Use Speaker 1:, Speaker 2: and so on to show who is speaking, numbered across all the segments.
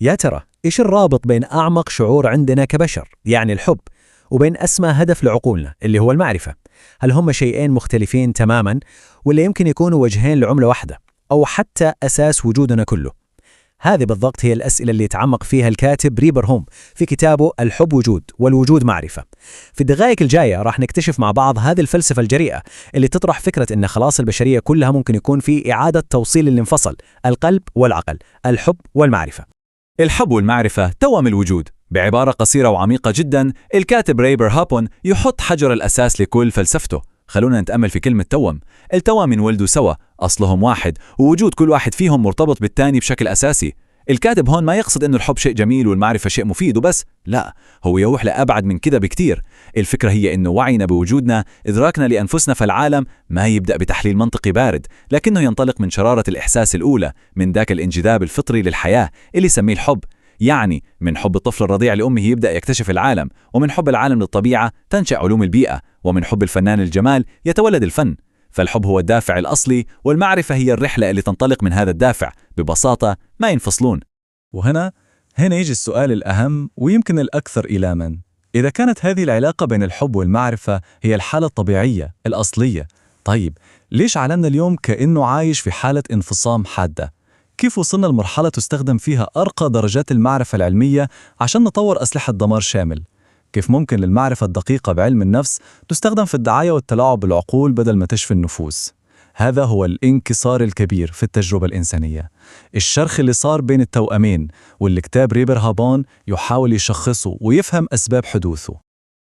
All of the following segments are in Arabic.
Speaker 1: يا ترى إيش الرابط بين أعمق شعور عندنا كبشر يعني الحب وبين أسمى هدف لعقولنا اللي هو المعرفة؟ هل هم شيئين مختلفين تماما ولا يمكن يكونوا وجهين لعملة واحدة أو حتى أساس وجودنا كله؟ هذه بالضبط هي الأسئلة اللي يتعمق فيها الكاتب ريبر هوم في كتابه الحب وجود والوجود معرفة. في الدقائق الجاية راح نكتشف مع بعض هذه الفلسفة الجريئة اللي تطرح فكرة أن خلاص البشرية كلها ممكن يكون في إعادة توصيل اللي انفصل، القلب والعقل، الحب والمعرفة.
Speaker 2: الحب والمعرفة توأم الوجود. بعبارة قصيرة وعميقة جدا، الكاتب ريبر هوبون يحط حجر الأساس لكل فلسفته. خلونا نتأمل في كلمة توأم. التوأم انولدوا سوا، أصلهم واحد، ووجود كل واحد فيهم مرتبط بالتاني بشكل أساسي. الكاتب هون ما يقصد إنه الحب شيء جميل والمعرفة شيء مفيد وبس، لا، هو يروح لأبعد من كده بكتير. الفكرة هي إنه وعينا بوجودنا، إدراكنا لأنفسنا في العالم، ما يبدأ بتحليل منطقي بارد، لكنه ينطلق من شرارة الإحساس الأولى، من ذاك الانجذاب الفطري للحياة اللي يسميه الحب. يعني من حب الطفل الرضيع لأمه يبدأ يكتشف العالم، ومن حب العالم للطبيعة تنشأ علوم البيئة، ومن حب الفنان الجمال يتولد الفن. فالحب هو الدافع الأصلي، والمعرفة هي الرحلة اللي تنطلق من هذا الدافع. ببساطة ما ينفصلون.
Speaker 3: وهنا يجي السؤال الأهم ويمكن الأكثر إيلاما. إذا كانت هذه العلاقة بين الحب والمعرفة هي الحالة الطبيعية الأصلية، طيب ليش عالمنا اليوم كأنه عايش في حالة انفصام حادة؟ كيف وصلنا لمرحلة تستخدم فيها أرقى درجات المعرفة العلمية عشان نطور أسلحة دمار شامل؟ كيف ممكن للمعرفة الدقيقة بعلم النفس تستخدم في الدعاية والتلاعب بالعقول بدل ما تشفي النفوس؟ هذا هو الانكسار الكبير في التجربة الإنسانية، الشرخ اللي صار بين التوأمين، واللي كتاب ريبر هوبون يحاول يشخصه ويفهم أسباب حدوثه.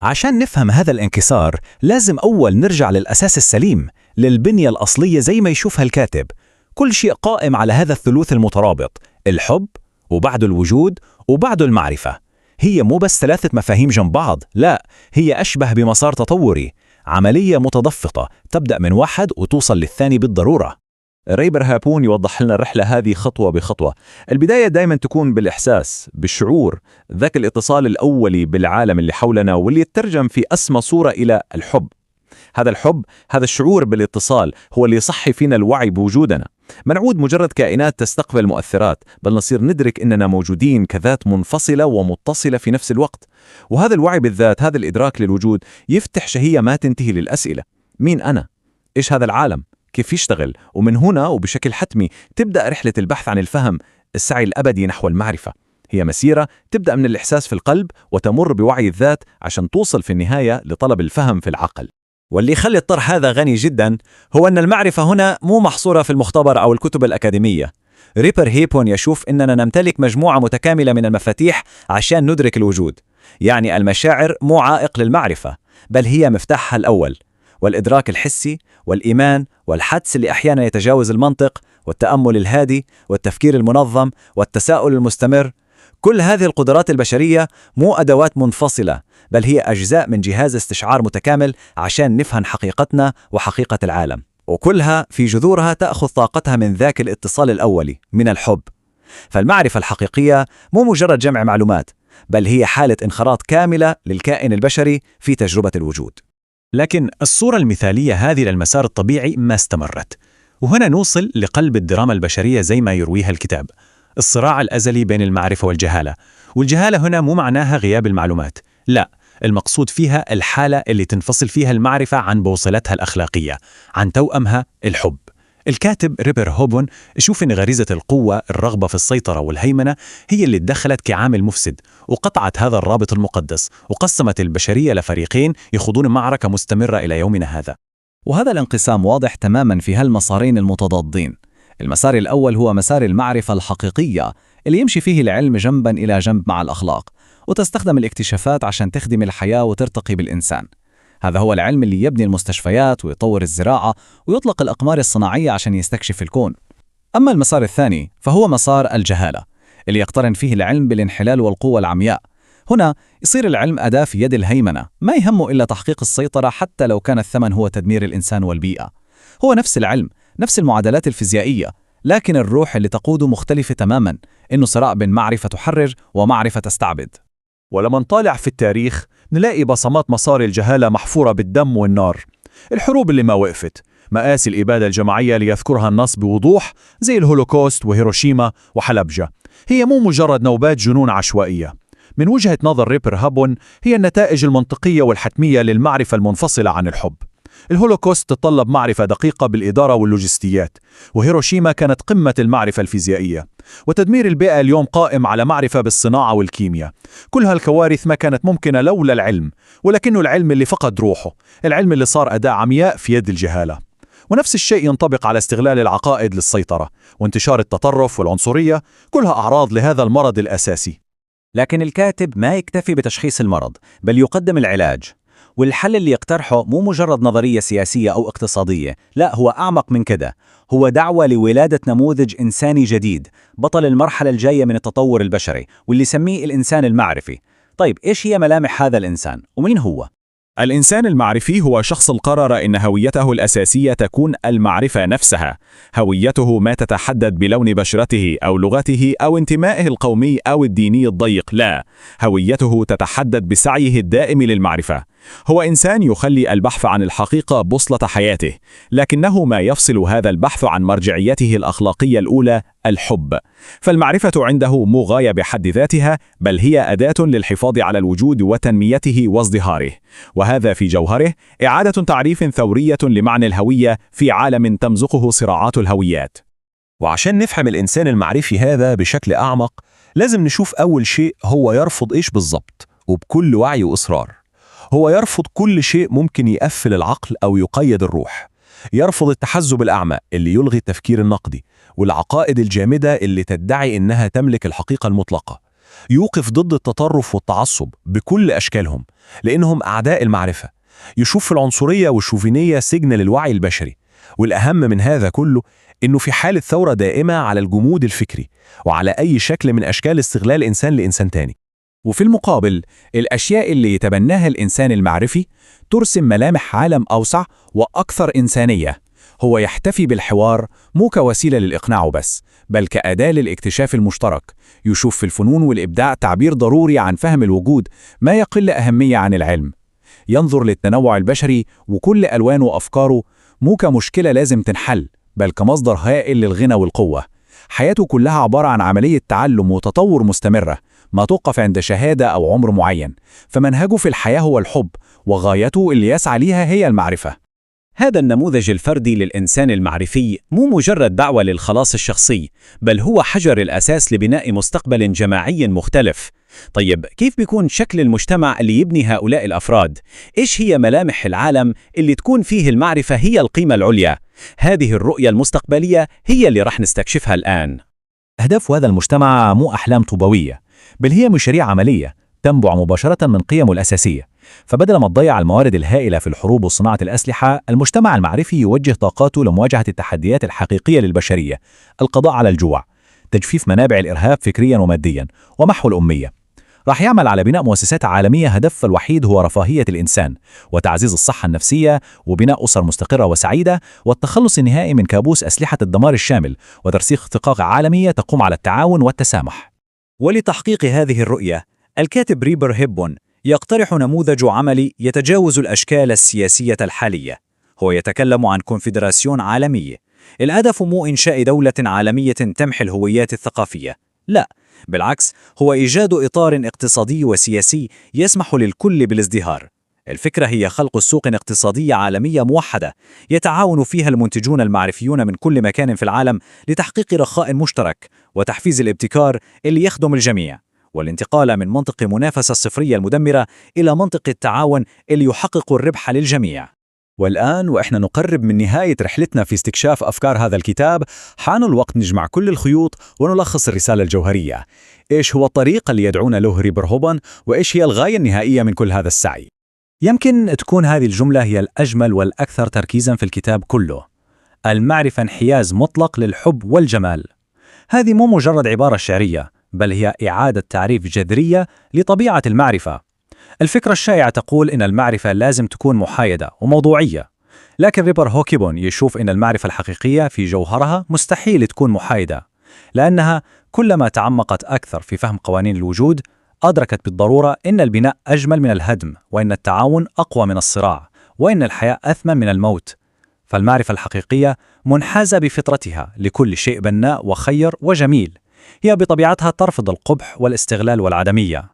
Speaker 1: عشان نفهم هذا الانكسار لازم أول نرجع للأساس السليم، للبنية الأصلية زي ما يشوفها الكاتب. كل شيء قائم على هذا الثلوث المترابط، الحب وبعده الوجود وبعده المعرفة. هي مو بس ثلاثة مفاهيم جنب بعض، لا، هي أشبه بمسار تطوري، عملية متدفقة تبدأ من واحد وتوصل للثاني بالضرورة.
Speaker 2: ريبر هوبون يوضح لنا الرحلة هذه خطوة بخطوة. البداية دايما تكون بالإحساس، بالشعور، ذاك الاتصال الأولي بالعالم اللي حولنا واللي يترجم في أسمى صورة إلى الحب. هذا الحب، هذا الشعور بالاتصال هو اللي يصحي فينا الوعي بوجودنا. ما نعود مجرد كائنات تستقبل مؤثرات، بل نصير ندرك إننا موجودين كذات منفصلة ومتصلة في نفس الوقت. وهذا الوعي بالذات، هذا الإدراك للوجود، يفتح شهية ما تنتهي للأسئلة: مين أنا؟ إيش هذا العالم؟ كيف يشتغل؟ ومن هنا وبشكل حتمي تبدأ رحلة البحث عن الفهم، السعي الأبدي نحو المعرفة. هي مسيرة تبدأ من الإحساس في القلب وتمر بوعي الذات عشان توصل في النهاية لطلب الفهم في العقل.
Speaker 1: واللي يخلي الطرح هذا غني جدا هو أن المعرفة هنا مو محصورة في المختبر أو الكتب الأكاديمية. ريبر هوبون يشوف أننا نمتلك مجموعة متكاملة من المفاتيح عشان ندرك الوجود. يعني المشاعر مو عائق للمعرفة، بل هي مفتاحها الأول، والإدراك الحسي والإيمان والحدس اللي أحيانا يتجاوز المنطق، والتأمل الهادي والتفكير المنظم والتساؤل المستمر. كل هذه القدرات البشرية مو أدوات منفصلة، بل هي أجزاء من جهاز استشعار متكامل عشان نفهم حقيقتنا وحقيقة العالم، وكلها في جذورها تأخذ طاقتها من ذاك الاتصال الأولي، من الحب. فالمعرفة الحقيقية مو مجرد جمع معلومات، بل هي حالة انخراط كاملة للكائن البشري في تجربة الوجود. لكن الصورة المثالية هذه للمسار الطبيعي ما استمرت، وهنا نوصل لقلب الدراما البشرية زي ما يرويها الكتاب، الصراع الأزلي بين المعرفة والجهالة. والجهالة هنا مو معناها غياب المعلومات، لا، المقصود فيها الحالة اللي تنفصل فيها المعرفة عن بوصلتها الأخلاقية، عن توأمها الحب. الكاتب ريبر هوبون يشوف أن غريزة القوة، الرغبة في السيطرة والهيمنة، هي اللي تدخلت كعامل مفسد وقطعت هذا الرابط المقدس، وقسمت البشرية لفريقين يخوضون معركة مستمرة إلى يومنا هذا.
Speaker 4: وهذا الانقسام واضح تماما في هالمسارين المتضادين. المسار الأول هو مسار المعرفة الحقيقية اللي يمشي فيه العلم جنبا إلى جنب مع الأخلاق، وتستخدم الاكتشافات عشان تخدم الحياة وترتقي بالإنسان. هذا هو العلم اللي يبني المستشفيات ويطور الزراعة ويطلق الأقمار الصناعية عشان يستكشف الكون. أما المسار الثاني فهو مسار الجهالة اللي يقترن فيه العلم بالانحلال والقوة العمياء. هنا يصير العلم أداة في يد الهيمنة، ما يهمه إلا تحقيق السيطرة حتى لو كان الثمن هو تدمير الإنسان والبيئة. هو نفس العلم، نفس المعادلات الفيزيائية، لكن الروح اللي تقوده مختلفة تماما، إنه صراع بين معرفة تحرر ومعرفة تستعبد.
Speaker 5: ولما نطالع في التاريخ نلاقي بصمات مسار الجهالة محفورة بالدم والنار. الحروب اللي ما وقفت، مآسي الإبادة الجماعية اللي يذكرها النص بوضوح زي الهولوكوست وهيروشيما وحلبجة، هي مو مجرد نوبات جنون عشوائية. من وجهة نظر ريبر هابون، هي النتائج المنطقية والحتمية للمعرفة المنفصلة عن الحب. الهولوكوست تطلب معرفة دقيقة بالإدارة واللوجستيات، وهيروشيما كانت قمة المعرفة الفيزيائية، وتدمير البيئة اليوم قائم على معرفة بالصناعة والكيمياء. كل هالكوارث ما كانت ممكنة لولا العلم، ولكنه العلم اللي فقد روحه، العلم اللي صار أداة عمياء في يد الجهالة. ونفس الشيء ينطبق على استغلال العقائد للسيطرة وانتشار التطرف والعنصرية، كلها أعراض لهذا المرض الأساسي.
Speaker 1: لكن الكاتب ما يكتفي بتشخيص المرض، بل يقدم العلاج. والحل اللي يقترحه مو مجرد نظرية سياسية أو اقتصادية، لا، هو أعمق من كده. هو دعوة لولادة نموذج إنساني جديد، بطل المرحلة الجاية من التطور البشري، واللي يسميه الإنسان المعرفي. طيب، إيش هي ملامح هذا الإنسان؟ ومين هو؟
Speaker 6: الإنسان المعرفي هو شخص قرر إن هويته الأساسية تكون المعرفة نفسها. هويته ما تتحدد بلون بشرته أو لغته أو انتمائه القومي أو الديني الضيق، لا، هويته تتحدد بسعيه الدائم للمعرفة. هو إنسان يخلي البحث عن الحقيقة بوصلة حياته، لكنه ما يفصل هذا البحث عن مرجعيته الأخلاقية الأولى، الحب. فالمعرفة عنده مو غاية بحد ذاتها، بل هي أداة للحفاظ على الوجود وتنميته وازدهاره. وهذا في جوهره إعادة تعريف ثورية لمعنى الهوية في عالم تمزقه صراعات الهويات.
Speaker 7: وعشان نفهم الإنسان المعرفي هذا بشكل أعمق، لازم نشوف أول شيء هو يرفض إيش بالضبط، وبكل وعي وإصرار. هو يرفض كل شيء ممكن يقفل العقل أو يقيد الروح. يرفض التحزب الأعمى اللي يلغي التفكير النقدي، والعقائد الجامدة اللي تدعي إنها تملك الحقيقة المطلقة. يوقف ضد التطرف والتعصب بكل أشكالهم، لأنهم أعداء المعرفة. يشوف في العنصرية والشوفينية سجن للوعي البشري. والأهم من هذا كله إنه في حالة ثورة دائمة على الجمود الفكري، وعلى أي شكل من أشكال استغلال إنسان لإنسان تاني.
Speaker 6: وفي المقابل، الأشياء اللي يتبناها الإنسان المعرفي ترسم ملامح عالم أوسع وأكثر إنسانية. هو يحتفي بالحوار مو كوسيلة للإقناع بس، بل كأداة للاكتشاف المشترك. يشوف في الفنون والإبداع تعبير ضروري عن فهم الوجود ما يقل أهمية عن العلم. ينظر للتنوع البشري وكل ألوانه وأفكاره مو كمشكلة لازم تنحل، بل كمصدر هائل للغنى والقوة. حياته كلها عبارة عن عملية تعلم وتطور مستمرة، ما توقف عند شهادة أو عمر معين. فمنهجه في الحياة هو الحب، وغايته اللي يسعى ليها هي المعرفة.
Speaker 1: هذا النموذج الفردي للإنسان المعرفي مو مجرد دعوة للخلاص الشخصي، بل هو حجر الأساس لبناء مستقبل جماعي مختلف. طيب، كيف بيكون شكل المجتمع اللي يبني هؤلاء الأفراد؟ إيش هي ملامح العالم اللي تكون فيه المعرفة هي القيمة العليا؟ هذه الرؤية المستقبلية هي اللي رح نستكشفها الآن.
Speaker 2: أهداف هذا المجتمع مو أحلام طوبوية، بل هي مشاريع عملية تنبع مباشرة من قيمه الأساسية. فبدل ما تضيع الموارد الهائلة في الحروب وصناعة الأسلحة، المجتمع المعرفي يوجه طاقاته لمواجهة التحديات الحقيقية للبشرية: القضاء على الجوع، تجفيف منابع الإرهاب فكريا وماديا، ومحو الأمية. راح يعمل على بناء مؤسسات عالمية هدفها الوحيد هو رفاهية الإنسان، وتعزيز الصحة النفسية، وبناء أسر مستقرة وسعيدة، والتخلص النهائي من كابوس أسلحة الدمار الشامل، وترسيخ ثقافة عالمية تقوم على التعاون والتسامح.
Speaker 1: ولتحقيق هذه الرؤية، الكاتب ريبر هيبون يقترح نموذج عملي يتجاوز الأشكال السياسية الحالية. هو يتكلم عن كونفدراسيون عالمي. الهدف مو إنشاء دولة عالمية تمحي الهويات الثقافية، لا، بالعكس، هو إيجاد إطار اقتصادي وسياسي يسمح للكل بالازدهار. الفكرة هي خلق السوق اقتصادية عالمية موحدة يتعاون فيها المنتجون المعرفيون من كل مكان في العالم لتحقيق رخاء مشترك وتحفيز الابتكار اللي يخدم الجميع، والانتقال من منطق منافسة الصفرية المدمرة إلى منطق التعاون اللي يحقق الربح للجميع.
Speaker 2: والآن وإحنا نقرب من نهاية رحلتنا في استكشاف أفكار هذا الكتاب، حان الوقت نجمع كل الخيوط ونلخص الرسالة الجوهرية. إيش هو الطريق اللي يدعونا له ريبر هوبون، وإيش هي الغاية النهائية من كل هذا السعي؟
Speaker 1: يمكن تكون هذه الجملة هي الأجمل والأكثر تركيزاً في الكتاب كله: المعرفة انحياز مطلق للحب والجمال. هذه مو مجرد عبارة شعرية، بل هي إعادة تعريف جذرية لطبيعة المعرفة. الفكرة الشائعة تقول إن المعرفة لازم تكون محايدة وموضوعية، لكن ريبر هوكيبون يشوف إن المعرفة الحقيقية في جوهرها مستحيل تكون محايدة، لأنها كلما تعمقت أكثر في فهم قوانين الوجود، أدركت بالضرورة إن البناء أجمل من الهدم، وإن التعاون أقوى من الصراع، وإن الحياة أثمن من الموت. فالمعرفة الحقيقية منحازة بفطرتها لكل شيء بناء وخير وجميل، هي بطبيعتها ترفض القبح والاستغلال والعدمية.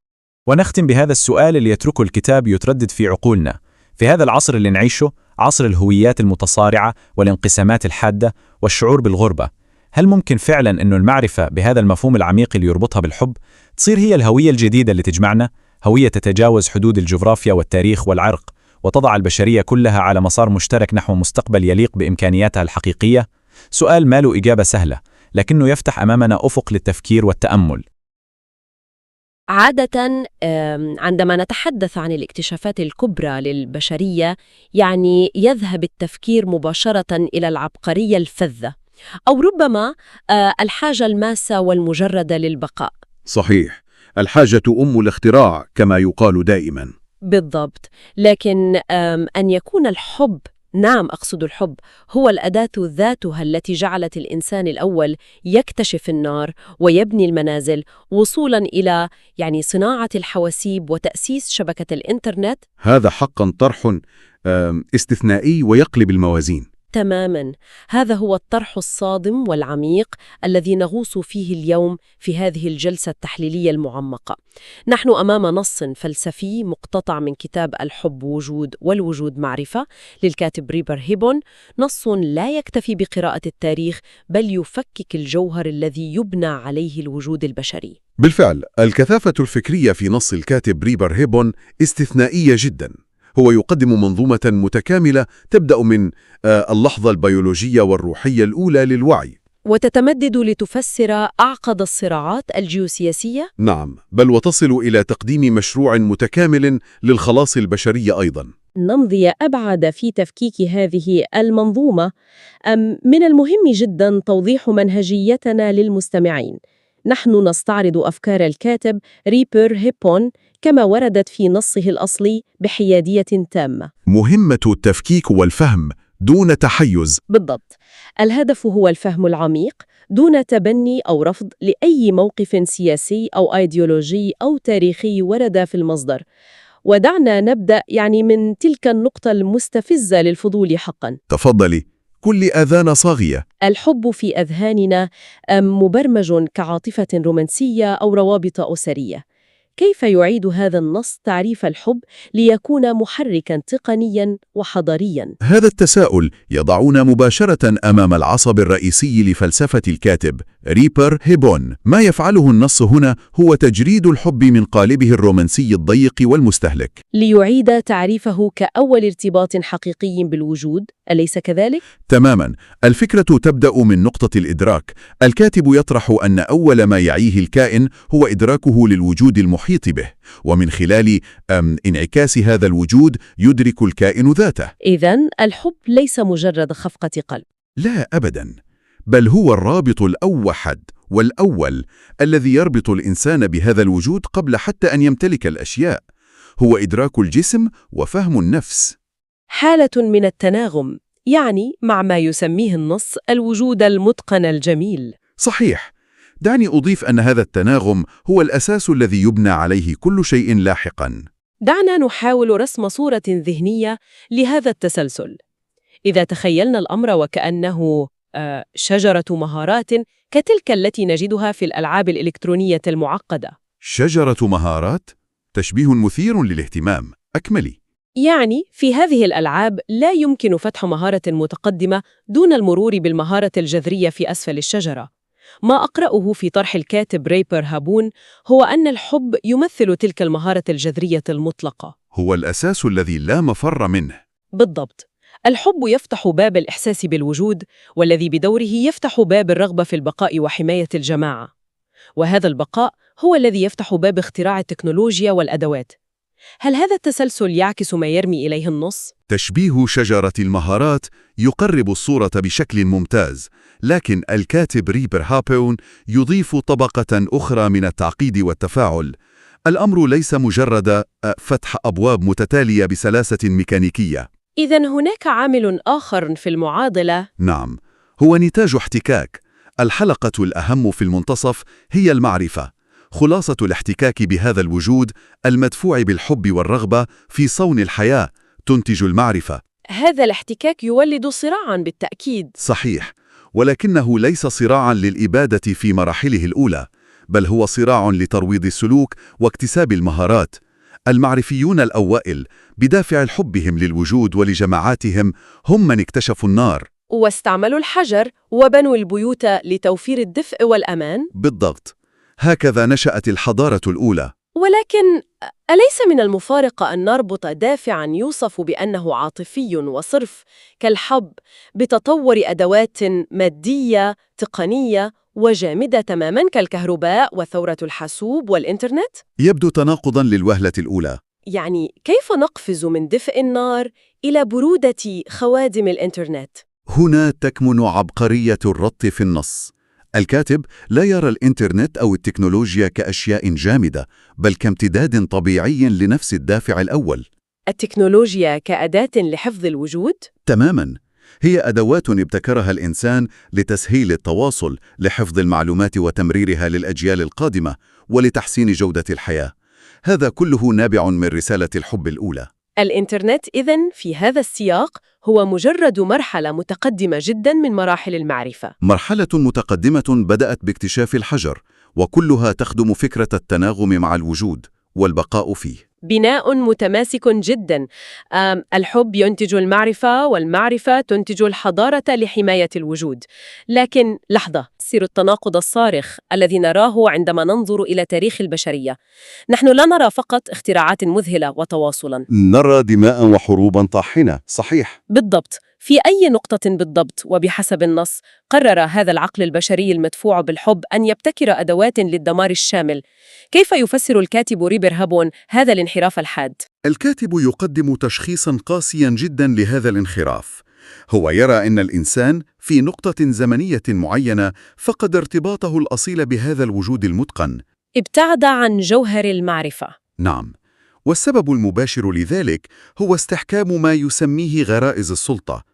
Speaker 6: ونختم بهذا السؤال اللي يتركه الكتاب يتردد في عقولنا. في هذا العصر اللي نعيشه، عصر الهويات المتصارعة والانقسامات الحادة والشعور بالغربة، هل ممكن فعلا أنه المعرفة بهذا المفهوم العميق اللي يربطها بالحب تصير هي الهوية الجديدة اللي تجمعنا؟ هوية تتجاوز حدود الجغرافيا والتاريخ والعرق وتضع البشرية كلها على مسار مشترك نحو مستقبل يليق بإمكانياتها الحقيقية؟ سؤال ما له إجابة سهلة، لكنه يفتح أمامنا أفق للتفكير والتأمل.
Speaker 8: عادة عندما نتحدث عن الاكتشافات الكبرى للبشرية يعني يذهب التفكير مباشرة إلى العبقرية الفذة أو ربما الحاجة الماسة والمجردة للبقاء.
Speaker 9: صحيح، الحاجة أم الاختراع كما يقال دائما.
Speaker 8: بالضبط، لكن أن يكون الحب، نعم أقصد الحب، هو الأداة ذاتها التي جعلت الإنسان الأول يكتشف النار ويبني المنازل وصولاً إلى صناعة الحواسيب وتأسيس شبكة الإنترنت.
Speaker 9: هذا حقا طرح استثنائي ويقلب الموازين.
Speaker 8: تماماً، هذا هو الطرح الصادم والعميق الذي نغوص فيه اليوم في هذه الجلسة التحليلية المعمقة. نحن أمام نص فلسفي مقتطع من كتاب الحب وجود والوجود معرفة للكاتب ريبر هيبون، نص لا يكتفي بقراءة التاريخ بل يفكك الجوهر الذي يبنى عليه الوجود البشري.
Speaker 9: بالفعل، الكثافة الفكرية في نص الكاتب ريبر هيبون استثنائية جدا. هو يقدم منظومة متكاملة تبدأ من اللحظة البيولوجية والروحية الأولى للوعي،
Speaker 8: وتتمدد لتفسر أعقد الصراعات الجيوسياسية.
Speaker 9: نعم، بل وتصل إلى تقديم مشروع متكامل للخلاص البشري أيضا.
Speaker 8: نمضي أبعد في تفكيك هذه المنظومة. من المهم جدا توضيح منهجيتنا للمستمعين. نحن نستعرض أفكار الكاتب ريبر هيبون كما وردت في نصه الأصلي بحيادية تامة.
Speaker 9: مهمة التفكيك والفهم دون تحيز.
Speaker 8: بالضبط، الهدف هو الفهم العميق دون تبني أو رفض لأي موقف سياسي أو أيديولوجي أو تاريخي ورد في المصدر. ودعنا نبدأ من تلك النقطة المستفزة للفضول حقا.
Speaker 9: تفضلي، كل أذان صاغية.
Speaker 8: الحب في أذهاننا مبرمج كعاطفة رومانسية أو روابط أسرية. كيف يعيد هذا النص تعريف الحب ليكون محركاً تقنياً وحضارياً؟
Speaker 9: هذا التساؤل يضعنا مباشرة أمام العصب الرئيسي لفلسفة الكاتب ريبر هيبون. ما يفعله النص هنا هو تجريد الحب من قالبه الرومانسي الضيق والمستهلك،
Speaker 8: ليعيد تعريفه كأول ارتباط حقيقي بالوجود، أليس كذلك؟
Speaker 9: تماماً. الفكرة تبدأ من نقطة الإدراك. الكاتب يطرح أن أول ما يعيه الكائن هو إدراكه للوجود المحيط به، ومن خلال انعكاس هذا الوجود يدرك الكائن ذاته.
Speaker 8: إذن الحب ليس مجرد خفقة قلب.
Speaker 9: لا أبداً، بل هو الرابط الأوحد والأول الذي يربط الإنسان بهذا الوجود قبل حتى أن يمتلك الأشياء. هو إدراك الجسم وفهم النفس.
Speaker 8: حالة من التناغم، مع ما يسميه النص الوجود المتقن الجميل.
Speaker 9: صحيح. دعني أضيف أن هذا التناغم هو الأساس الذي يبنى عليه كل شيء لاحقاً.
Speaker 8: دعنا نحاول رسم صورة ذهنية لهذا التسلسل. إذا تخيلنا الأمر وكأنه شجرة مهارات كتلك التي نجدها في الألعاب الإلكترونية المعقدة.
Speaker 9: شجرة مهارات؟ تشبيه مثير للاهتمام. أكملي.
Speaker 8: في هذه الألعاب لا يمكن فتح مهارة متقدمة دون المرور بالمهارة الجذرية في أسفل الشجرة. ما أقرأه في طرح الكاتب ريبر هابون هو أن الحب يمثل تلك المهارة الجذرية المطلقة.
Speaker 9: هو الأساس الذي لا مفر منه.
Speaker 8: بالضبط. الحب يفتح باب الإحساس بالوجود، والذي بدوره يفتح باب الرغبة في البقاء وحماية الجماعة. وهذا البقاء هو الذي يفتح باب اختراع التكنولوجيا والأدوات. هل هذا التسلسل يعكس ما يرمي إليه النص؟
Speaker 9: تشبيه شجرة المهارات يقرب الصورة بشكل ممتاز، لكن الكاتب ريبر هابون يضيف طبقة أخرى من التعقيد والتفاعل. الأمر ليس مجرد فتح أبواب متتالية بسلاسة ميكانيكية.
Speaker 8: إذن هناك عامل آخر في المعادلة.
Speaker 9: نعم، هو نتاج احتكاك. الحلقة الأهم في المنتصف هي المعرفة، خلاصة الاحتكاك بهذا الوجود المدفوع بالحب والرغبة في صون الحياة تنتج المعرفة.
Speaker 8: هذا الاحتكاك يولد صراعاً بالتأكيد.
Speaker 9: صحيح، ولكنه ليس صراعاً للإبادة في مراحله الأولى، بل هو صراع لترويض السلوك واكتساب المهارات. المعرفيون الأوائل بدافع حبهم للوجود ولجماعاتهم هم من اكتشفوا النار.
Speaker 8: واستعملوا الحجر وبنوا البيوت لتوفير الدفء والأمان.
Speaker 9: بالضبط، هكذا نشأت الحضارة الأولى.
Speaker 8: ولكن أليس من المفارق أن نربط دافعاً يوصف بأنه عاطفي وصرف كالحب بتطور أدوات مادية تقنية وجامدة تماماً كالكهرباء وثورة الحاسوب والإنترنت؟
Speaker 9: يبدو تناقضاً للوهلة الأولى.
Speaker 8: يعني كيف نقفز من دفء النار إلى برودة خوادم الإنترنت؟
Speaker 9: هنا تكمن عبقرية الربط في النص. الكاتب لا يرى الإنترنت أو التكنولوجيا كأشياء جامدة، بل كامتداد طبيعي لنفس الدافع الأول.
Speaker 8: التكنولوجيا كأداة لحفظ الوجود؟
Speaker 9: تماماً، هي أدوات ابتكرها الإنسان لتسهيل التواصل، لحفظ المعلومات وتمريرها للأجيال القادمة، ولتحسين جودة الحياة. هذا كله نابع من رسالة الحب الأولى.
Speaker 8: الإنترنت إذن في هذا السياق هو مجرد مرحلة متقدمة جداً من مراحل المعرفة.
Speaker 9: مرحلة متقدمة بدأت باكتشاف الحجر، وكلها تخدم فكرة التناغم مع الوجود والبقاء فيه.
Speaker 8: بناء متماسك جداً. الحب ينتج المعرفة، والمعرفة تنتج الحضارة لحماية الوجود. لكن لحظة، سر التناقض الصارخ الذي نراه عندما ننظر إلى تاريخ البشرية. نحن لا نرى فقط اختراعات مذهلة وتواصلاً،
Speaker 9: نرى دماء وحروبا طاحنة. صحيح.
Speaker 8: بالضبط. في أي نقطة بالضبط وبحسب النص قرر هذا العقل البشري المدفوع بالحب أن يبتكر أدوات للدمار الشامل؟ كيف يفسر الكاتب ريبر هابون هذا الانحراف الحاد؟
Speaker 9: الكاتب يقدم تشخيصاً قاسياً جداً لهذا الانحراف. هو يرى أن الإنسان في نقطة زمنية معينة فقد ارتباطه الأصيل بهذا الوجود المتقن.
Speaker 8: ابتعد عن جوهر المعرفة.
Speaker 9: نعم، والسبب المباشر لذلك هو استحكام ما يسميه غرائز السلطة.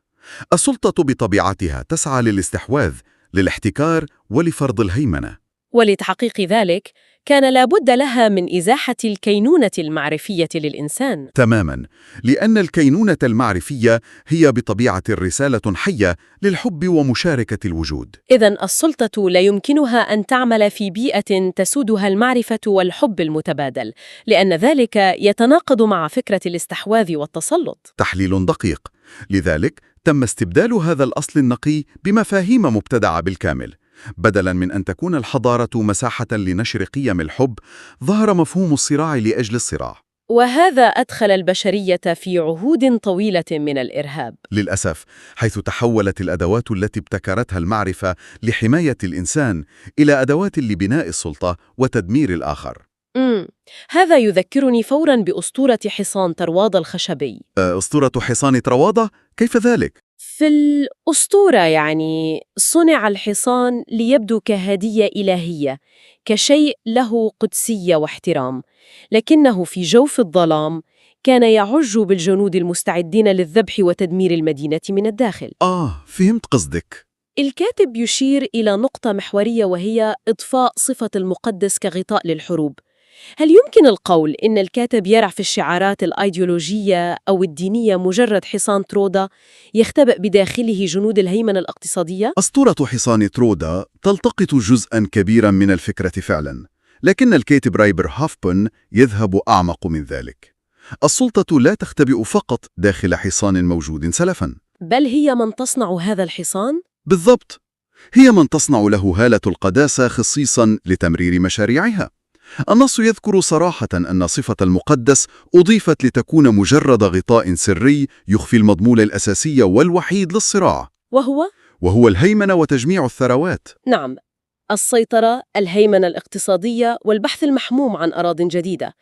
Speaker 9: السلطة بطبيعتها تسعى للاستحواذ، للاحتكار ولفرض الهيمنة.
Speaker 8: ولتحقيق ذلك كان لابد لها من إزاحة الكينونة المعرفية للإنسان.
Speaker 9: تماماً، لأن الكينونة المعرفية هي بطبيعة رسالة حية للحب ومشاركة الوجود.
Speaker 8: إذن السلطة لا يمكنها أن تعمل في بيئة تسودها المعرفة والحب المتبادل، لأن ذلك يتناقض مع فكرة الاستحواذ والتسلط.
Speaker 9: تحليل دقيق. لذلك تم استبدال هذا الأصل النقي بمفاهيم مبتدعة بالكامل. بدلاً من أن تكون الحضارة مساحة لنشر قيم الحب، ظهر مفهوم الصراع لأجل الصراع.
Speaker 8: وهذا أدخل البشرية في عهود طويلة من الإرهاب.
Speaker 9: للأسف، حيث تحولت الأدوات التي ابتكرتها المعرفة لحماية الإنسان إلى أدوات لبناء السلطة وتدمير الآخر.
Speaker 8: هذا يذكرني فوراً بأسطورة حصان طروادة الخشبي.
Speaker 9: أسطورة حصان طروادة؟ كيف ذلك؟
Speaker 8: في الأسطورة صنع الحصان ليبدو كهدية إلهية، كشيء له قدسية واحترام، لكنه في جوف الظلام كان يعج بالجنود المستعدين للذبح وتدمير المدينة من الداخل.
Speaker 9: فهمت قصدك.
Speaker 8: الكاتب يشير إلى نقطة محورية، وهي إضفاء صفة المقدس كغطاء للحروب. هل يمكن القول إن الكاتب يرى في الشعارات الأيديولوجية أو الدينية مجرد حصان ترودا يختبئ بداخله جنود الهيمنة الاقتصادية؟
Speaker 9: أسطورة حصان ترودا تلتقط جزءاً كبيراً من الفكرة فعلاً، لكن الكاتب ريبر هابون يذهب أعمق من ذلك. السلطة لا تختبئ فقط داخل حصان موجود سلفاً،
Speaker 8: بل هي من تصنع هذا الحصان؟
Speaker 9: بالضبط، هي من تصنع له هالة القداسة خصيصاً لتمرير مشاريعها. النص يذكر صراحة أن صفة المقدس أضيفت لتكون مجرد غطاء سري يخفي المضمون الأساسي والوحيد للصراع، وهو الهيمنة وتجميع الثروات.
Speaker 8: نعم، السيطرة، الهيمنة الاقتصادية، والبحث المحموم عن أراضٍ جديدة.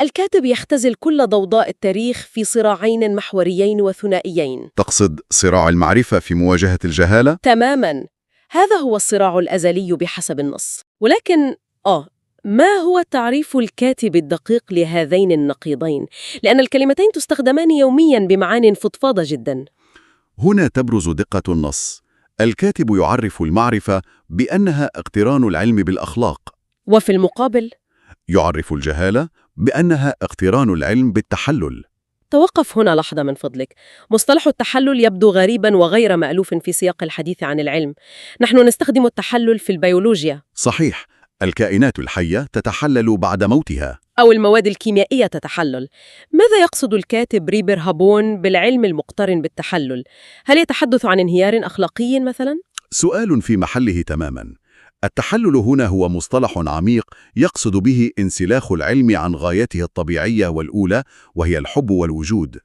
Speaker 8: الكاتب يختزل كل ضوضاء التاريخ في صراعين محوريين وثنائيين.
Speaker 9: تقصد صراع المعرفة في مواجهة الجهالة؟
Speaker 8: تماماً، هذا هو الصراع الأزلي بحسب النص. ولكن ما هو تعريف الكاتب الدقيق لهذين النقيضين؟ لأن الكلمتين تستخدمان يومياً بمعان فضفاضة جداً.
Speaker 9: هنا تبرز دقة النص. الكاتب يعرف المعرفة بأنها اقتران العلم بالأخلاق،
Speaker 8: وفي المقابل
Speaker 9: يعرف الجهالة بأنها اقتران العلم بالتحلل.
Speaker 8: توقف هنا لحظة من فضلك. مصطلح التحلل يبدو غريبا وغير مألوف في سياق الحديث عن العلم. نحن نستخدم التحلل في البيولوجيا
Speaker 9: صحيح، الكائنات الحية تتحلل بعد موتها.
Speaker 8: أو المواد الكيميائية تتحلل. ماذا يقصد الكاتب ريبر هابون بالعلم المقترن بالتحلل؟ هل يتحدث عن انهيار أخلاقي مثلا؟
Speaker 9: سؤال في محله تماما. التحلل هنا هو مصطلح عميق يقصد به انسلاخ العلم عن غايته الطبيعية والأولى، وهي الحب والوجود.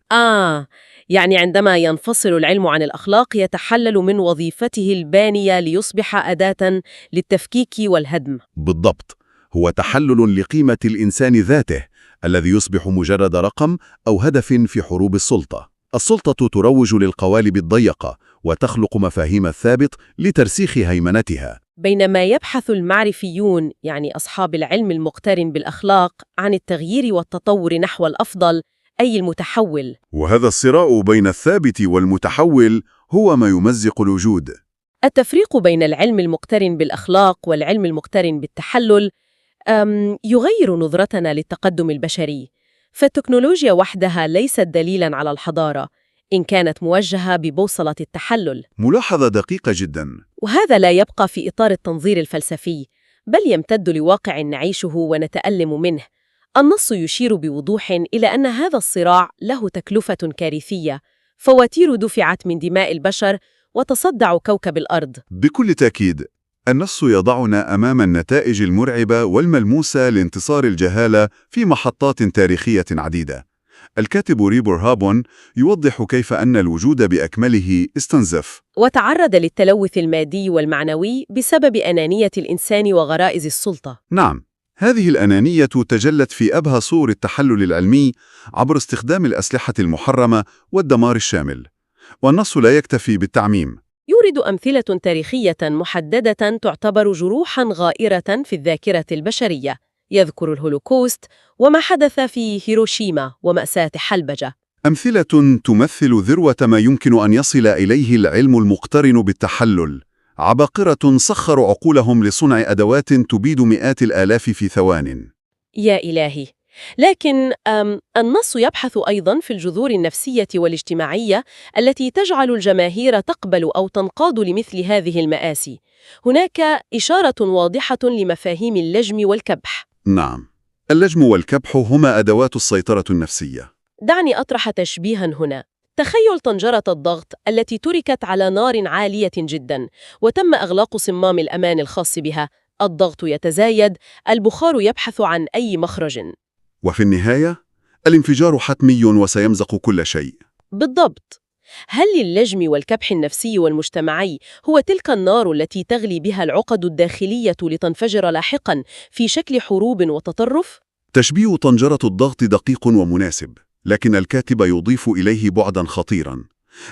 Speaker 8: يعني عندما ينفصل العلم عن الأخلاق يتحلل من وظيفته البانية ليصبح أداة للتفكيك والهدم.
Speaker 9: بالضبط، هو تحلل لقيمة الإنسان ذاته الذي يصبح مجرد رقم أو هدف في حروب السلطة. السلطة تروج للقوالب الضيقة وتخلق مفاهيم الثابت لترسيخ هيمنتها،
Speaker 8: بينما يبحث المعرفيون، يعني أصحاب العلم المقترن بالأخلاق، عن التغيير والتطور نحو الأفضل، أي المتحول.
Speaker 9: وهذا الصراع بين الثابت والمتحول هو ما يمزق الوجود.
Speaker 8: التفريق بين العلم المقترن بالأخلاق والعلم المقترن بالتحلل يغير نظرتنا للتقدم البشري، فالتكنولوجيا وحدها ليست دليلاً على الحضارة إن كانت موجهة ببوصلة التحلل.
Speaker 9: ملاحظة دقيقة جدا.
Speaker 8: وهذا لا يبقى في إطار التنظير الفلسفي، بل يمتد لواقع نعيشه ونتألم منه. النص يشير بوضوح إلى أن هذا الصراع له تكلفة كارثية، فواتير دفعت من دماء البشر وتصدع كوكب الأرض.
Speaker 9: بكل تأكيد، النص يضعنا أمام النتائج المرعبة والملموسة لانتصار الجهالة في محطات تاريخية عديدة. الكاتب ريبر هابون يوضح كيف أن الوجود بأكمله استنزف
Speaker 8: وتعرض للتلوث المادي والمعنوي بسبب أنانية الإنسان وغرائز السلطة.
Speaker 9: نعم، هذه الأنانية تجلت في أبهى صور التحلل العلمي عبر استخدام الأسلحة المحرمة والدمار الشامل. والنص لا يكتفي بالتعميم،
Speaker 8: يورد أمثلة تاريخية محددة تعتبر جروحاً غائرة في الذاكرة البشرية. يذكر الهولوكوست وما حدث في هيروشيما ومأساة حلبجة.
Speaker 9: أمثلة تمثل ذروة ما يمكن أن يصل إليه العلم المقترن بالتحلل. عباقرة سخروا عقولهم لصنع أدوات تبيد مئات الآلاف في ثوان.
Speaker 8: يا إلهي! لكن النص يبحث أيضاً في الجذور النفسية والاجتماعية التي تجعل الجماهير تقبل أو تنقاد لمثل هذه المآسي. هناك إشارة واضحة لمفاهيم اللجم والكبح.
Speaker 9: نعم، اللجم والكبح هما أدوات السيطرة النفسية.
Speaker 8: دعني أطرح تشبيهاً هنا. تخيل طنجرة الضغط التي تركت على نار عالية جداً وتم إغلاق صمام الأمان الخاص بها. الضغط يتزايد، البخار يبحث عن أي مخرج،
Speaker 9: وفي النهاية الانفجار حتمي وسيمزق كل شيء.
Speaker 8: بالضبط. هل للجم والكبح النفسي والمجتمعي هو تلك النار التي تغلي بها العقد الداخلية لتنفجر لاحقاً في شكل حروب وتطرف؟
Speaker 9: تشبيه طنجرة الضغط دقيق ومناسب، لكن الكاتب يضيف إليه بعداً خطيراً.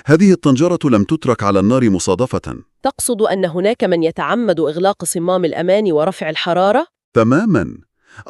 Speaker 9: هذه الطنجرة لم تترك على النار مصادفة.
Speaker 8: تقصد أن هناك من يتعمد إغلاق صمام الأمان ورفع الحرارة؟
Speaker 9: تماماً.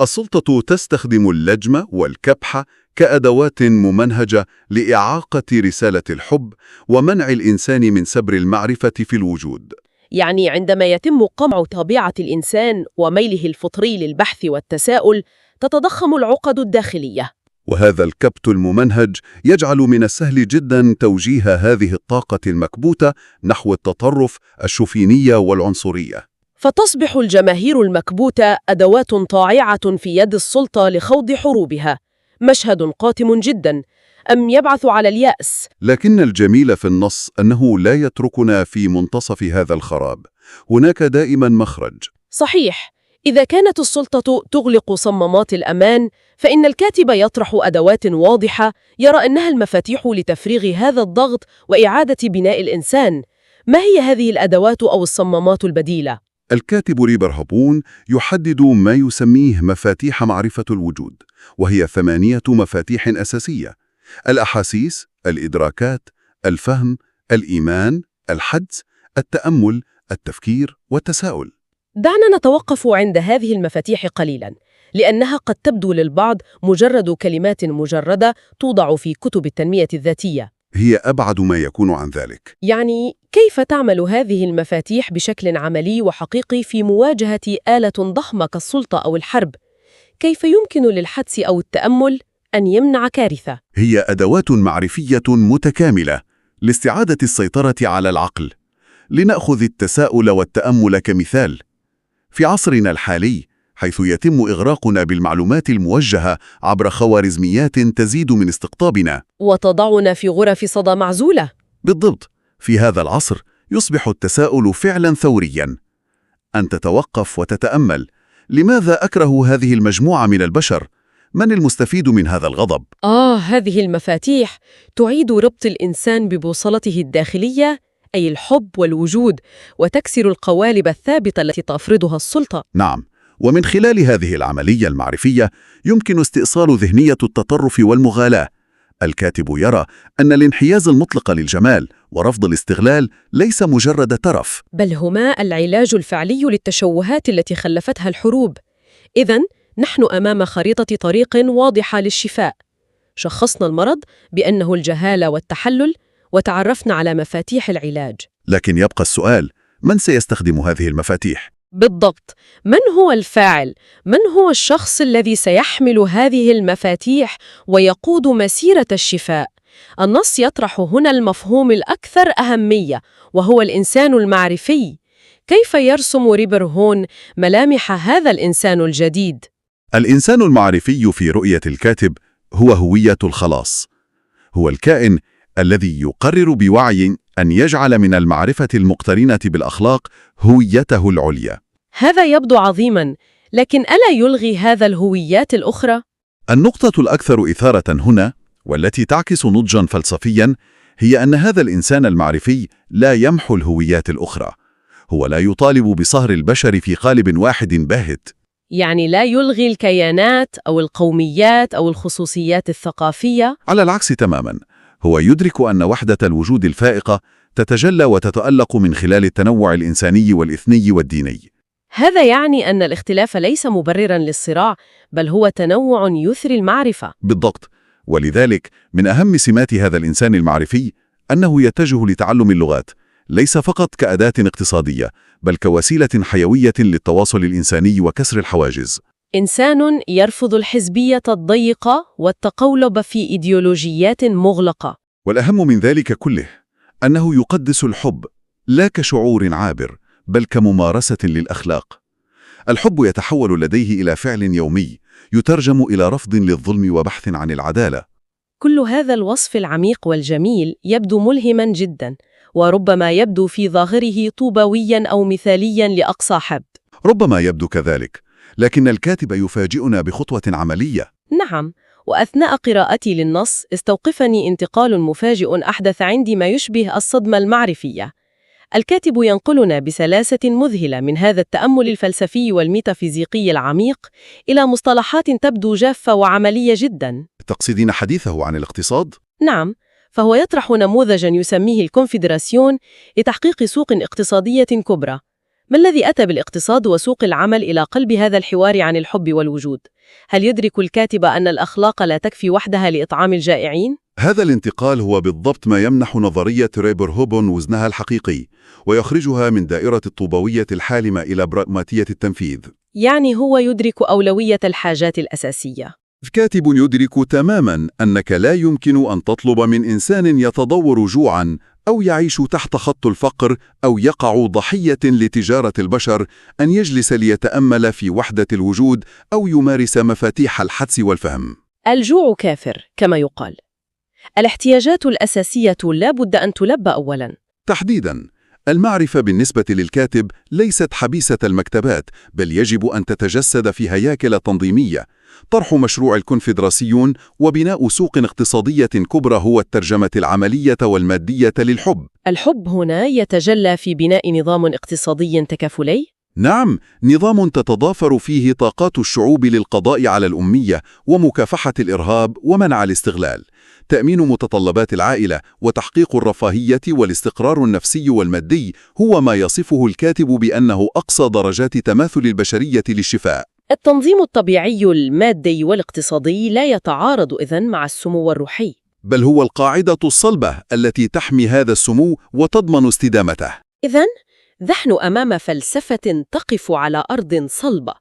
Speaker 9: السلطة تستخدم اللجم والكبح كأدوات ممنهجة لإعاقة رسالة الحب ومنع الإنسان من سبر المعرفة في الوجود.
Speaker 8: يعني عندما يتم قمع طبيعة الإنسان وميله الفطري للبحث والتساؤل، تتضخم العقد الداخلية.
Speaker 9: وهذا الكبت الممنهج يجعل من السهل جدا توجيه هذه الطاقة المكبوتة نحو التطرف، الشوفينية والعنصرية.
Speaker 8: فتصبح الجماهير المكبوتة أدوات طاععة في يد السلطة لخوض حروبها. مشهد قاتم جدا. أم يبعث على اليأس.
Speaker 9: لكن الجميل في النص أنه لا يتركنا في منتصف هذا الخراب. هناك دائما مخرج.
Speaker 8: صحيح. إذا كانت السلطة تغلق صمامات الأمان، فإن الكاتب يطرح أدوات واضحة يرى أنها المفاتيح لتفريغ هذا الضغط وإعادة بناء الإنسان. ما هي هذه الأدوات أو الصمامات البديلة؟
Speaker 9: الكاتب ريبر هابون يحدد ما يسميه مفاتيح معرفة الوجود، وهي 8 مفاتيح أساسية: الأحاسيس، الإدراكات، الفهم، الإيمان، الحدس، التأمل، التفكير والتساؤل.
Speaker 8: دعنا نتوقف عند هذه المفاتيح قليلاً، لأنها قد تبدو للبعض مجرد كلمات مجردة توضع في كتب التنمية الذاتية.
Speaker 9: هي أبعد ما يكون عن ذلك.
Speaker 8: يعني كيف تعمل هذه المفاتيح بشكل عملي وحقيقي في مواجهة آلة ضخمة كالسلطة أو الحرب؟ كيف يمكن للحدس أو التأمل أن يمنع كارثة.
Speaker 9: هي أدوات معرفية متكاملة لاستعادة السيطرة على العقل. لنأخذ التساؤل والتأمل كمثال. في عصرنا الحالي، حيث يتم إغراقنا بالمعلومات الموجهة عبر خوارزميات تزيد من استقطابنا.
Speaker 8: وتضعنا في غرف صدى معزولة.
Speaker 9: بالضبط، في هذا العصر يصبح التساؤل فعلا ثوريا. أن تتوقف وتتأمل: لماذا أكره هذه المجموعة من البشر؟ من المستفيد من هذا الغضب؟
Speaker 8: هذه المفاتيح تعيد ربط الإنسان ببوصلته الداخلية، أي الحب والوجود، وتكسر القوالب الثابتة التي تفرضها السلطة.
Speaker 9: نعم، ومن خلال هذه العملية المعرفية يمكن استئصال ذهنية التطرف والمغالاة. الكاتب يرى أن الانحياز المطلق للجمال ورفض الاستغلال ليس مجرد ترف،
Speaker 8: بل هما العلاج الفعلي للتشوهات التي خلفتها الحروب. إذن نحن أمام خريطة طريق واضحة للشفاء. شخصنا المرض بأنه الجهالة والتحلل، وتعرفنا على مفاتيح العلاج.
Speaker 9: لكن يبقى السؤال: من سيستخدم هذه المفاتيح؟
Speaker 8: بالضبط، من هو الفاعل؟ من هو الشخص الذي سيحمل هذه المفاتيح ويقود مسيرة الشفاء؟ النص يطرح هنا المفهوم الأكثر أهمية، وهو الإنسان المعرفي. كيف يرسم ريبر هون ملامح هذا الإنسان الجديد؟
Speaker 9: الإنسان المعرفي في رؤية الكاتب هو هوية الخلاص. هو الكائن الذي يقرر بوعي أن يجعل من المعرفة المقترنة بالأخلاق هويته العليا.
Speaker 8: هذا يبدو عظيماً، لكن ألا يلغي هذا الهويات الأخرى؟
Speaker 9: النقطة الأكثر إثارة هنا، والتي تعكس نضجاً فلسفياً، هي أن هذا الإنسان المعرفي لا يمحو الهويات الأخرى. هو لا يطالب بصهر البشر في قالب واحد باهت.
Speaker 8: يعني لا يلغي الكيانات أو القوميات أو الخصوصيات الثقافية؟
Speaker 9: على العكس تماماً، هو يدرك أن وحدة الوجود الفائقة تتجلى وتتألق من خلال التنوع الإنساني والإثني والديني.
Speaker 8: هذا يعني أن الاختلاف ليس مبرراً للصراع، بل هو تنوع يثري المعرفة.
Speaker 9: بالضبط، ولذلك من أهم سمات هذا الإنسان المعرفي أنه يتجه لتعلم اللغات، ليس فقط كأداة اقتصادية، بل كوسيلة حيوية للتواصل الإنساني وكسر الحواجز.
Speaker 8: إنسان يرفض الحزبية الضيقة والتقولب في إيديولوجيات مغلقة.
Speaker 9: والأهم من ذلك كله أنه يقدس الحب لا كشعور عابر، بل كممارسة للأخلاق. الحب يتحول لديه إلى فعل يومي يترجم إلى رفض للظلم وبحث عن العدالة.
Speaker 8: كل هذا الوصف العميق والجميل يبدو ملهماً جداً، وربما يبدو في ظاهره طوبوياً أو مثالياً لأقصى حد.
Speaker 9: ربما يبدو كذلك، لكن الكاتب يفاجئنا بخطوة عملية.
Speaker 8: نعم، وأثناء قراءتي للنص استوقفني انتقال مفاجئ أحدث عندي ما يشبه الصدمة المعرفية. الكاتب ينقلنا بسلاسة مذهلة من هذا التأمل الفلسفي والميتافيزيقي العميق إلى مصطلحات تبدو جافة وعملية جداً.
Speaker 9: تقصدين حديثه عن الاقتصاد؟
Speaker 8: نعم، فهو يطرح نموذجاً يسميه الكونفدراسيون لتحقيق سوق اقتصادية كبرى. ما الذي أتى بالاقتصاد وسوق العمل إلى قلب هذا الحوار عن الحب والوجود؟ هل يدرك الكاتب أن الأخلاق لا تكفي وحدها لإطعام الجائعين؟
Speaker 9: هذا الانتقال هو بالضبط ما يمنح نظرية ريبر هوبون وزنها الحقيقي، ويخرجها من دائرة الطوبوية الحالمة إلى براغماتية التنفيذ.
Speaker 8: يعني هو يدرك أولوية الحاجات الأساسية.
Speaker 9: الكاتب يدرك تماماً أنك لا يمكن أن تطلب من إنسان يتضور جوعاً أو يعيش تحت خط الفقر أو يقع ضحية لتجارة البشر أن يجلس ليتأمل في وحدة الوجود أو يمارس مفاتيح الحدس والفهم.
Speaker 8: الجوع كافر كما يقال. الاحتياجات الأساسية لا بد أن تلبى أولاً.
Speaker 9: تحديداً، المعرفة بالنسبة للكاتب ليست حبيسة المكتبات، بل يجب أن تتجسد في هياكل تنظيمية. طرح مشروع الكونفدراسيون وبناء سوق اقتصادية كبرى هو الترجمة العملية والمادية للحب.
Speaker 8: الحب هنا يتجلى في بناء نظام اقتصادي تكافلي؟
Speaker 9: نعم، نظام تتضافر فيه طاقات الشعوب للقضاء على الأمية ومكافحة الإرهاب ومنع الاستغلال. تأمين متطلبات العائلة وتحقيق الرفاهية والاستقرار النفسي والمادي هو ما يصفه الكاتب بأنه أقصى درجات تماثل البشرية للشفاء.
Speaker 8: التنظيم الطبيعي المادي والاقتصادي لا يتعارض إذن مع السمو الروحي،
Speaker 9: بل هو القاعدة الصلبة التي تحمي هذا السمو وتضمن استدامته.
Speaker 8: إذن نحن أمام فلسفة تقف على أرض صلبة،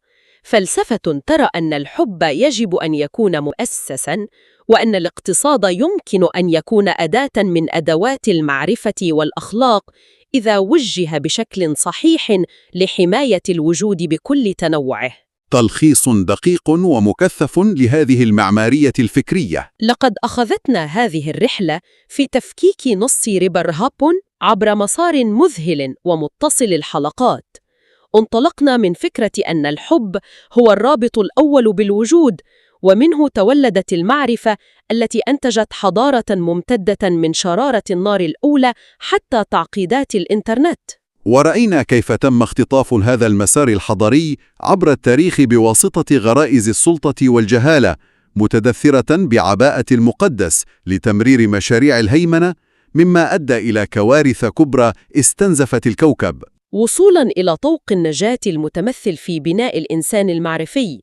Speaker 8: فلسفة ترى أن الحب يجب أن يكون مؤسساً، وأن الاقتصاد يمكن أن يكون أداة من أدوات المعرفة والأخلاق إذا وجه بشكل صحيح لحماية الوجود بكل تنوعه.
Speaker 9: تلخيص دقيق ومكثف لهذه المعمارية الفكرية.
Speaker 8: لقد أخذتنا هذه الرحلة في تفكيك نص ريبر هابون عبر مسار مذهل ومتصل الحلقات. انطلقنا من فكرة أن الحب هو الرابط الأول بالوجود، ومنه تولدت المعرفة التي أنتجت حضارة ممتدة من شرارة النار الأولى حتى تعقيدات الإنترنت.
Speaker 9: ورأينا كيف تم اختطاف هذا المسار الحضاري عبر التاريخ بواسطة غرائز السلطة والجهالة، متدثرة بعباءة المقدس لتمرير مشاريع الهيمنة، مما أدى إلى كوارث كبرى استنزفت الكوكب.
Speaker 8: وصولاً إلى طوق النجاة المتمثل في بناء الإنسان المعرفي،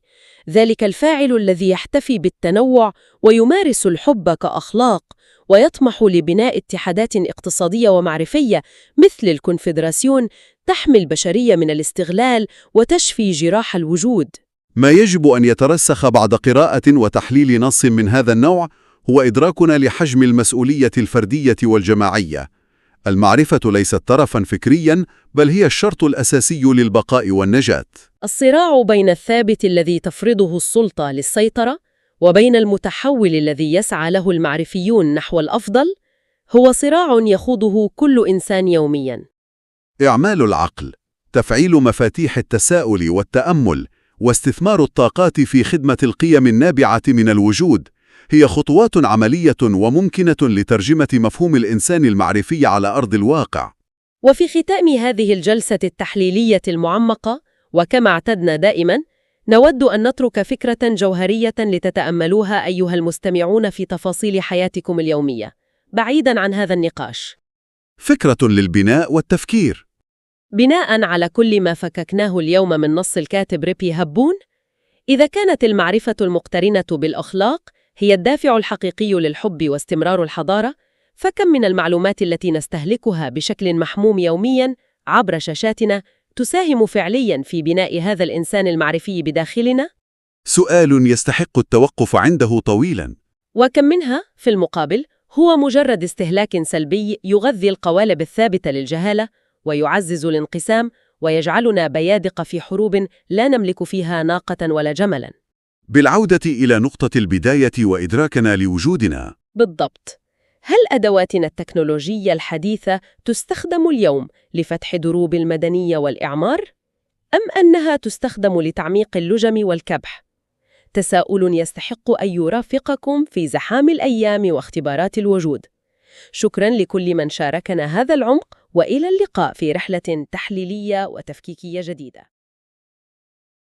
Speaker 8: ذلك الفاعل الذي يحتفي بالتنوع ويمارس الحب كأخلاق، ويطمح لبناء اتحادات اقتصادية ومعرفية مثل الكونفدراسيون تحمي البشرية من الاستغلال وتشفي جراح الوجود.
Speaker 9: ما يجب أن يترسخ بعد قراءة وتحليل نص من هذا النوع هو إدراكنا لحجم المسؤولية الفردية والجماعية. المعرفة ليست طرفاً فكرياً، بل هي الشرط الأساسي للبقاء والنجاة.
Speaker 8: الصراع بين الثابت الذي تفرضه السلطة للسيطرة وبين المتحول الذي يسعى له المعرفيون نحو الأفضل هو صراع يخوضه كل إنسان يومياً.
Speaker 9: إعمال العقل، تفعيل مفاتيح التساؤل والتأمل، واستثمار الطاقات في خدمة القيم النابعة من الوجود هي خطوات عملية وممكنة لترجمة مفهوم الإنسان المعرفي على أرض الواقع.
Speaker 8: وفي ختام هذه الجلسة التحليلية المعمقة، وكما اعتدنا دائماً، نود أن نترك فكرة جوهرية لتتأملوها أيها المستمعون في تفاصيل حياتكم اليومية، بعيداً عن هذا النقاش.
Speaker 9: فكرة للبناء والتفكير.
Speaker 8: بناءً على كل ما فككناه اليوم من نص الكاتب ريبر هابون، إذا كانت المعرفة المقترنة بالأخلاق هي الدافع الحقيقي للحب واستمرار الحضارة، فكم من المعلومات التي نستهلكها بشكل محموم يومياً عبر شاشاتنا تساهم فعلياً في بناء هذا الإنسان المعرفي بداخلنا؟
Speaker 9: سؤال يستحق التوقف عنده طويلاً.
Speaker 8: وكم منها، في المقابل، هو مجرد استهلاك سلبي يغذي القوالب الثابتة للجهالة ويعزز الانقسام ويجعلنا بيادق في حروب لا نملك فيها ناقة ولا جملاً.
Speaker 9: بالعودة إلى نقطة البداية وإدراكنا لوجودنا.
Speaker 8: بالضبط. هل أدواتنا التكنولوجية الحديثة تستخدم اليوم لفتح دروب المدنية والإعمار؟ أم أنها تستخدم لتعميق اللجم والكبح؟ تساؤل يستحق أن يرافقكم في زحام الأيام واختبارات الوجود. شكراً لكل من شاركنا هذا العمق، وإلى اللقاء في رحلة تحليلية وتفكيكية جديدة.